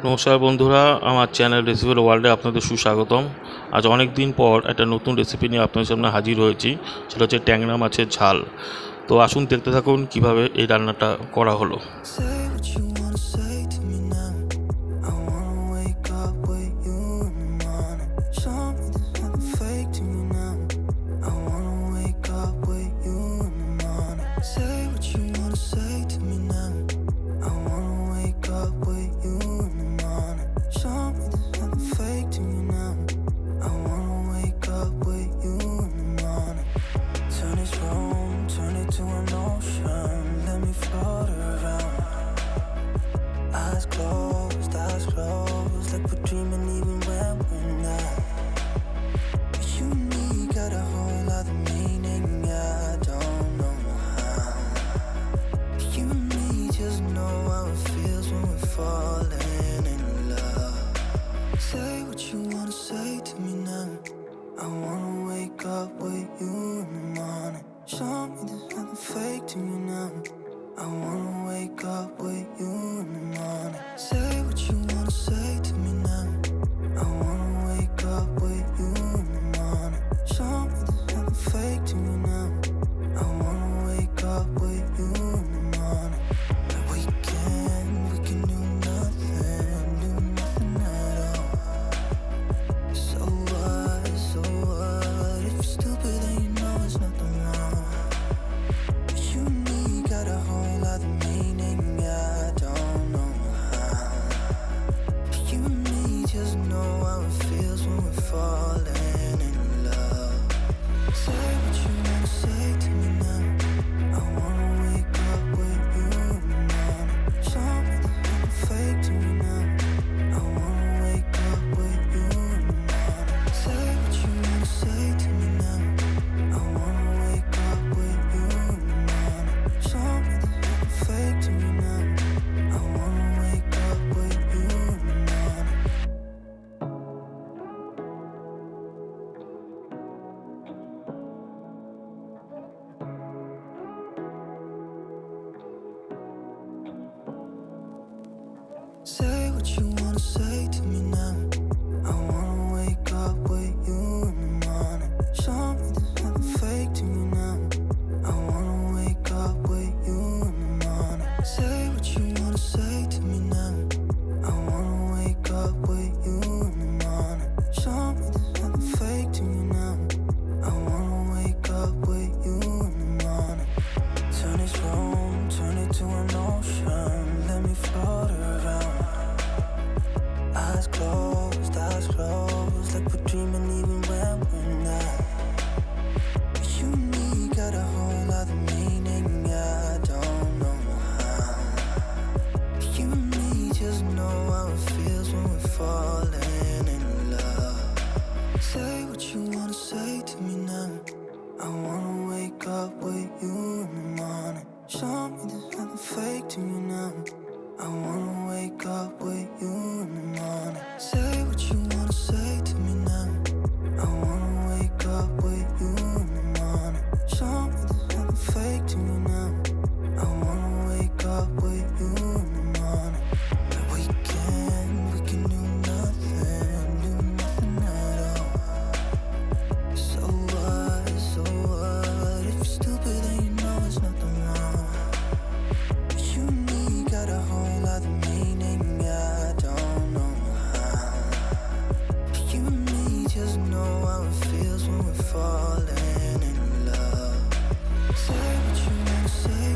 নমস্কার বন্ধুরা, আমার চ্যানেল রেসিপি ওয়ার্ল্ডে আপনাদের সুস্বাগতম। আজ অনেক দিন পর একটা নতুন রেসিপি নিয়ে আপনাদের সামনে হাজির হয়েছি। সেটা হচ্ছে ট্যাংরা মাছের ঝাল। তো আসুন দেখতে থাকুন কিভাবে এই রান্নাটা করা হলো। Eyes closed, like we're dreaming even when we're not. You and me got a whole other meaning, I don't know how. You and me just know how it feels when we're falling in love. Say what you wanna say to me now. I wanna wake up with you in the morning. Show me there's nothing fake to me now. I wanna wake up with you in the morning. Say what you wanna say to me now. I wanna wake up with you in the morning. Show me there's nothing fake to me now. I wanna wake up with you in the morning. And we can do nothing at all. So what, if you're stupid then you know there's nothing wrong. You and me got a whole other meaning, I don't know how. You and me just know how it feels when we're falling in love. Say what you wanna say to me now. I wanna wake up with you in the morning. Show me there's nothing fake to me now. I wanna wake up with you in the morning. Say what you wanna say to me now. I wanna wake up with you in the morning. Show me there's nothing fake to me now. I wanna wake up with you in the morning. Say what you wanna say to me now. I wanna wake up with you in the morning. Show me there's nothing fake to me now. I wanna wake up with you in the morning. Say what you wanna say to me now. I wanna wake up with you in the morning. Show me there's nothing fake to me now. I wanna wake up with you in the morning. Turn this room, turn it to an ocean. Let me float around. Eyes closed, like we're dreaming even when we're not. You and me got a whole other meaning, I don't know how. You and me just know how it feels when we're falling in love. Say what you wanna say to me now. I wanna wake up with you in the morning. Show me there's nothing fake to me now. I wanna wake up with you in the morning. Say what you wanna say to me now. I wanna wake up with you in the morning. Show me there's nothing fake to me now. I wanna wake up with you in the morning. And we can do nothing at all. So what, if you're stupid then you know there's nothing wrong. You and me got a whole other meaning, I don't know how. You and me just know how it feels when we're falling in love. Say what you wanna say